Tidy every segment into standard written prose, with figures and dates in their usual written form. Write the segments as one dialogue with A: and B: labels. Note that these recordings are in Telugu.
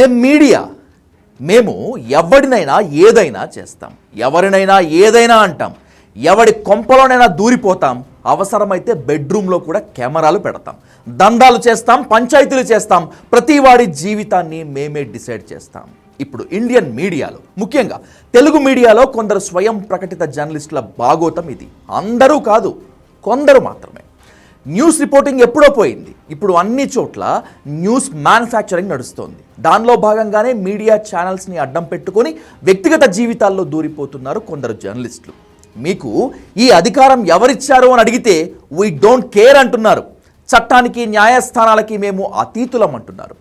A: మేం మీడియా, మేము ఎవరినైనా ఏదైనా చేస్తాం, ఎవరినైనా ఏదైనా అంటాం, ఎవడి కొంపలోనైనా దూరిపోతాం, అవసరమైతే బెడ్రూమ్లో కూడా కెమెరాలు పెడతాం, దందాలు చేస్తాం, పంచాయతీలు చేస్తాం, ప్రతి వాడి జీవితాన్ని మేమే డిసైడ్ చేస్తాం. ఇప్పుడు ఇండియన్ మీడియాలో, ముఖ్యంగా తెలుగు మీడియాలో కొందరు స్వయం ప్రకటిత జర్నలిస్టుల బాగోతం ఇది. అందరూ కాదు, కొందరు మాత్రమే. న్యూస్ రిపోర్టింగ్ ఎప్పుడో పోయింది. ఇప్పుడు అన్ని చోట్ల న్యూస్ మ్యానుఫ్యాక్చరింగ్ నడుస్తోంది. దానిలో భాగంగానే మీడియా ఛానల్స్ని అడ్డం పెట్టుకొని వ్యక్తిగత జీవితాల్లో దూరిపోతున్నారు కొందరు జర్నలిస్టులు. మీకు ఈ అధికారం ఎవరిచ్చారో అని అడిగితే వీ డోంట్ కేర్ అంటున్నారు. చట్టానికి న్యాయస్థానాలకి మేము అతీతులం అంటున్నారు.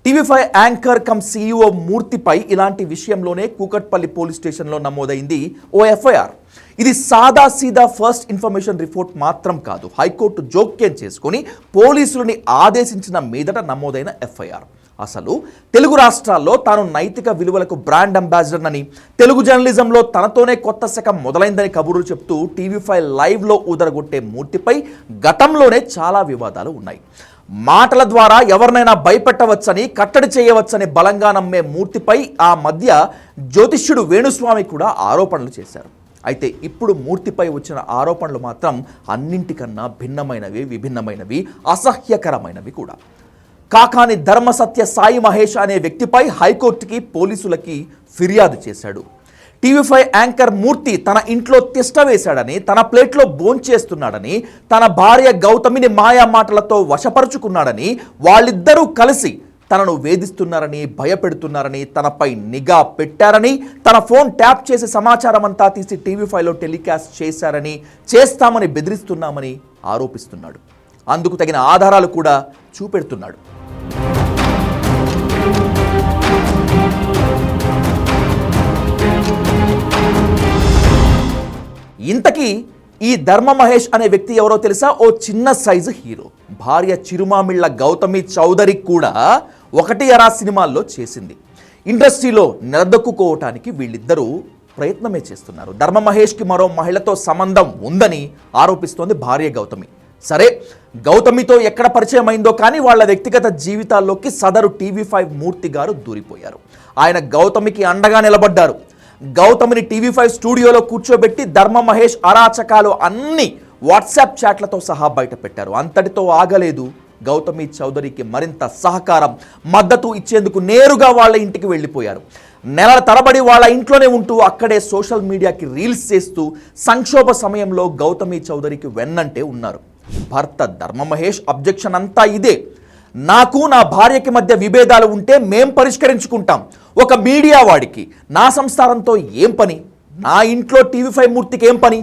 A: టీవీ5 యాంకర్ కమ్ CEO మూర్తిపై ఇలాంటి విషయంలోనే కూకట్పల్లి పోలీస్ స్టేషన్లో నమోదైంది ఓ ఎఫ్ఐఆర్. ఇది సాదా సీదా ఫస్ట్ ఇన్ఫర్మేషన్ రిపోర్ట్ మాత్రం కాదు. హైకోర్టు జోక్యం చేసుకొని పోలీసులని ఆదేశించిన మీదట నమోదైన ఎఫ్ఐఆర్. అసలు తెలుగు రాష్ట్రాల్లో తాను నైతిక విలువలకు బ్రాండ్ అంబాసిడర్ అని, తెలుగు జర్నలిజంలో తనతోనే కొత్త శకం మొదలైందని కబుర్లు చెప్తూ టీవీ5 లైవ్లో ఊదరగొట్టే మూర్తిపై గతంలోనే చాలా వివాదాలు ఉన్నాయి. మాటల ద్వారా ఎవరినైనా భయపెట్టవచ్చని, కట్టడి చేయవచ్చని బలంగా నమ్మే మూర్తిపై ఆ మధ్య జ్యోతిష్యుడు వేణుస్వామి కూడా ఆరోపణలు చేశారు. అయితే ఇప్పుడు మూర్తిపై వచ్చిన ఆరోపణలు మాత్రం అన్నింటికన్నా భిన్నమైనవి, విభిన్నమైనవి, అసహ్యకరమైనవి కూడా. కాకాని ధర్మసత్య సాయి మహేష్ అనే వ్యక్తిపై హైకోర్టుకి, పోలీసులకి ఫిర్యాదు చేశాడు. టీవీ5 యాంకర్ మూర్తి తన ఇంట్లో తిష్ట వేశాడని, తన ప్లేట్లో భోంచేస్తున్నాడని, తన భార్య గౌతమిని మాయా మాటలతో వశపరుచుకున్నాడని, వాళ్ళిద్దరూ కలిసి తనను వేధిస్తున్నారని, భయపెడుతున్నారని, తనపై నిఘా పెట్టారని, తన ఫోన్ ట్యాప్ చేసి సమాచారం అంతా తీసి టీవీ5లో టెలికాస్ట్ చేశారని, చేస్తామని బెదిరిస్తున్నామని ఆరోపిస్తున్నాడు. అందుకు తగిన ఆధారాలు కూడా చూపెడుతున్నాడు. ఇంతకీ ఈ ధర్మ మహేష్ అనే వ్యక్తి ఎవరో తెలుసా? ఓ చిన్న సైజు హీరో. భార్య చిరుమామిళ్ళ గౌతమి చౌదరి కూడా 1 సినిమాల్లో చేసింది. ఇండస్ట్రీలో నిలదొక్కుకోవటానికి వీళ్ళిద్దరూ ప్రయత్నమే చేస్తున్నారు. ధర్మ మహేష్కి మరో మహిళతో సంబంధం ఉందని ఆరోపిస్తోంది భార్య గౌతమి. సరే, గౌతమితో ఎక్కడ పరిచయం అయిందో కానీ వాళ్ళ వ్యక్తిగత జీవితాల్లోకి సదరు టీవీ5 మూర్తి గారు దూరిపోయారు. ఆయన గౌతమికి అండగా నిలబడ్డారు. గౌతమిని టీవీ5 స్టూడియోలో కూర్చోబెట్టి ధర్మ మహేష్ అరాచకాలు అన్ని వాట్సాప్ చాట్లతో సహా బయట పెట్టారు. అంతటితో ఆగలేదు. గౌతమి చౌదరికి మరింత సహకారం, మద్దతు ఇచ్చేందుకు నేరుగా వాళ్ళ ఇంటికి వెళ్ళిపోయారు. నెలల తరబడి వాళ్ళ ఇంట్లోనే ఉంటూ అక్కడే సోషల్ మీడియాకి రీల్స్ చేస్తూ సంక్షోభ సమయంలో గౌతమి చౌదరికి వెన్నంటే ఉన్నారు. భర్త ధర్మ మహేష్ అబ్జెక్షన్ అంతా ఇదే. నాకు నా భార్యకి మధ్య విభేదాలు ఉంటే మేం పరిష్కరించుకుంటాం. ఒక మీడియా వాడికి నా సంసారంతో ఏం పని? నా ఇంట్లో టీవీ5 మూర్తికి ఏం పని?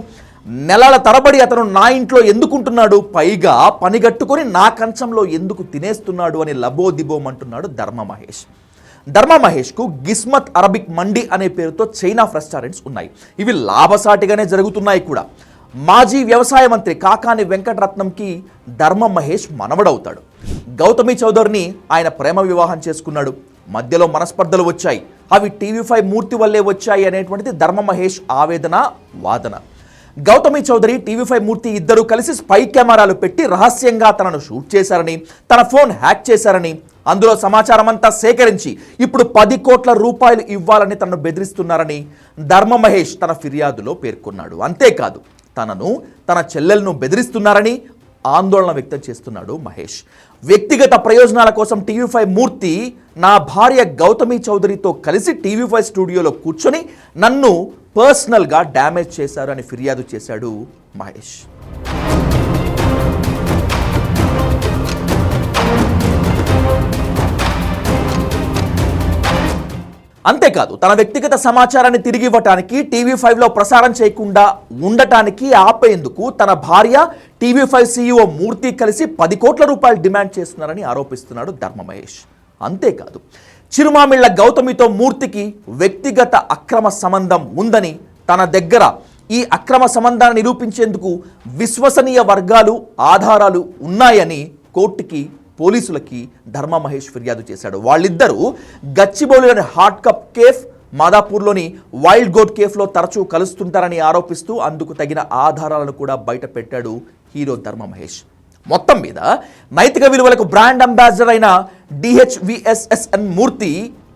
A: నెలల తరబడి అతను నా ఇంట్లో ఎందుకుంటున్నాడు? పైగా పనిగట్టుకొని నా కంచంలో ఎందుకు తినేస్తున్నాడు అని లబోదిబోమంటున్నాడు ధర్మ మహేష్. ధర్మ మహేష్కు గిస్మత్ అరబిక్ మండి అనే పేరుతో చైనా రెస్టారెంట్స్ ఉన్నాయి. ఇవి లాభసాటిగానే జరుగుతున్నాయి కూడా. మాజీ వ్యవసాయ మంత్రి కాకాని వెంకటరత్నంకి ధర్మ మహేష్ మనవడవుతాడు. గౌతమి చౌదరిని ఆయన ప్రేమ వివాహం చేసుకున్నాడు. మధ్యలో మనస్పర్ధలు వచ్చాయి. అవి టీవీ5 మూర్తి వల్లే వచ్చాయి అనేటువంటిది ధర్మ మహేష్ ఆవేదన, వాదన. గౌతమి చౌదరి, టీవీ5 మూర్తి ఇద్దరూ కలిసి స్పై కెమెరాలు పెట్టి రహస్యంగా తనను షూట్ చేశారని, తన ఫోన్ హ్యాక్ చేశారని, అందులో సమాచారం అంతా సేకరించి ఇప్పుడు 10 కోట్ల రూపాయలు ఇవ్వాలని తనను బెదిరిస్తున్నారని ధర్మ మహేష్ తన ఫిర్యాదులో పేర్కొన్నాడు. అంతేకాదు, తనను, తన చెల్లెలను బెదిరిస్తున్నారని ఆందోళన వ్యక్తం చేస్తున్నాడు మహేష్. వ్యక్తిగత ప్రయోజనాల కోసం టీవీ5 మూర్తి నా భార్య గౌతమి చౌదరితో కలిసి టీవీ5 స్టూడియోలో కూర్చొని నన్ను పర్సనల్గా డ్యామేజ్ చేశారు అని ఫిర్యాదు చేశాడు మహేష్. అంతేకాదు, తన వ్యక్తిగత సమాచారాన్ని తిరిగి ఇవ్వటానికి, టీవీ5లో ప్రసారం చేయకుండా ఉండటానికి ఆపేందుకు తన భార్య, టీవీ5 CEO మూర్తి కలిసి 10 కోట్ల రూపాయలు డిమాండ్ చేస్తున్నారని ఆరోపిస్తున్నాడు ధర్మ మహేష్. అంతేకాదు, చిరుమామిళ్ళ గౌతమితో మూర్తికి వ్యక్తిగత అక్రమ సంబంధం ఉందని, తన దగ్గర ఈ అక్రమ సంబంధాన్ని నిరూపించేందుకు విశ్వసనీయ వర్గాలు, ఆధారాలు ఉన్నాయని కోర్టుకి, పోలీసులకి ధర్మ మహేష్ ఫిర్యాదు చేశాడు. వాళ్ళిద్దరూ గచ్చిబౌలిలోని హాట్ కప్ కేఫ్, మాదాపూర్లోని వైల్డ్ గోట్ కేఫ్లో తరచూ కలుస్తుంటారని ఆరోపిస్తూ అందుకు తగిన ఆధారాలను కూడా బయట పెట్టాడు హీరో ధర్మ మహేష్. మొత్తం మీద నైతిక విలువలకు బ్రాండ్ అంబాసిడర్ అయిన DHVSSN మూర్తి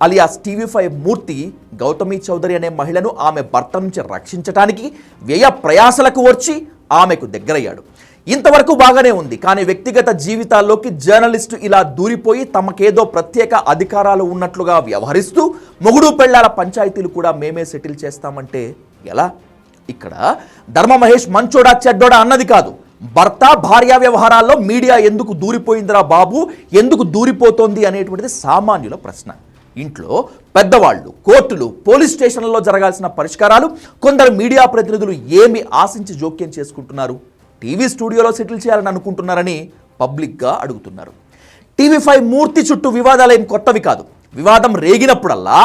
A: అలియాస్ TV5 మూర్తి గౌతమి చౌదరి అనే మహిళను ఆమె భర్త నుంచి రక్షించడానికి వ్యయ ప్రయాసలకు వచ్చి ఆమెకు దగ్గరయ్యాడు. ఇంతవరకు బాగానే ఉంది. కానీ వ్యక్తిగత జీవితాల్లోకి జర్నలిస్టు ఇలా దూరిపోయి తమకేదో ప్రత్యేక అధికారాలు ఉన్నట్లుగా వ్యవహరిస్తూ మొగుడు పెళ్లాల పంచాయతీలు కూడా మేమే సెటిల్ చేస్తామంటే ఎలా? ఇక్కడ ధర్మ మహేష్ మంచోడా చెడ్డోడా అన్నది కాదు, భర్త భార్య వ్యవహారాల్లో మీడియా ఎందుకు దూరిపోయిందిరా బాబు, ఎందుకు దూరిపోతోంది అనేటువంటిది సామాన్యుల ప్రశ్న. ఇంట్లో పెద్దవాళ్ళు, కోర్టులు, పోలీస్ స్టేషన్లలో జరగాల్సిన పరిష్కారాలు కొందరు మీడియా ప్రతినిధులు ఏమి ఆశించి జోక్యం చేసుకుంటున్నారు? టీవీ స్టూడియోలో సెటిల్ చేయాలని అనుకుంటున్నారని పబ్లిక్గా అడుగుతున్నారు. TV5 మూర్తి చుట్టూ వివాదాలేం కొత్తవి కాదు. వివాదం రేగినప్పుడల్లా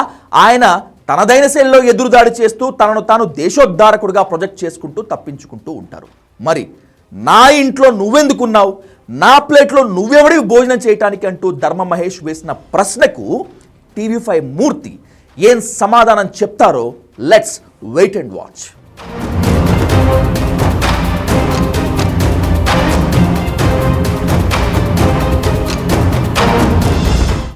A: ఆయన తనదైన శైలిలో ఎదురుదాడి చేస్తూ తనను తాను దేశోద్ధారకుడిగా ప్రొజెక్ట్ చేసుకుంటూ తప్పించుకుంటూ ఉంటారు. మరి నా ఇంట్లో నువ్వెందుకున్నావు, నా ప్లేట్లో నువ్వెవడివి భోజనం చేయటానికి అంటూ ధర్మ మహేష్ వేసిన ప్రశ్నకు TV5 మూర్తి ఏం సమాధానం చెప్తారో లెట్స్ వెయిట్ అండ్ వాచ్.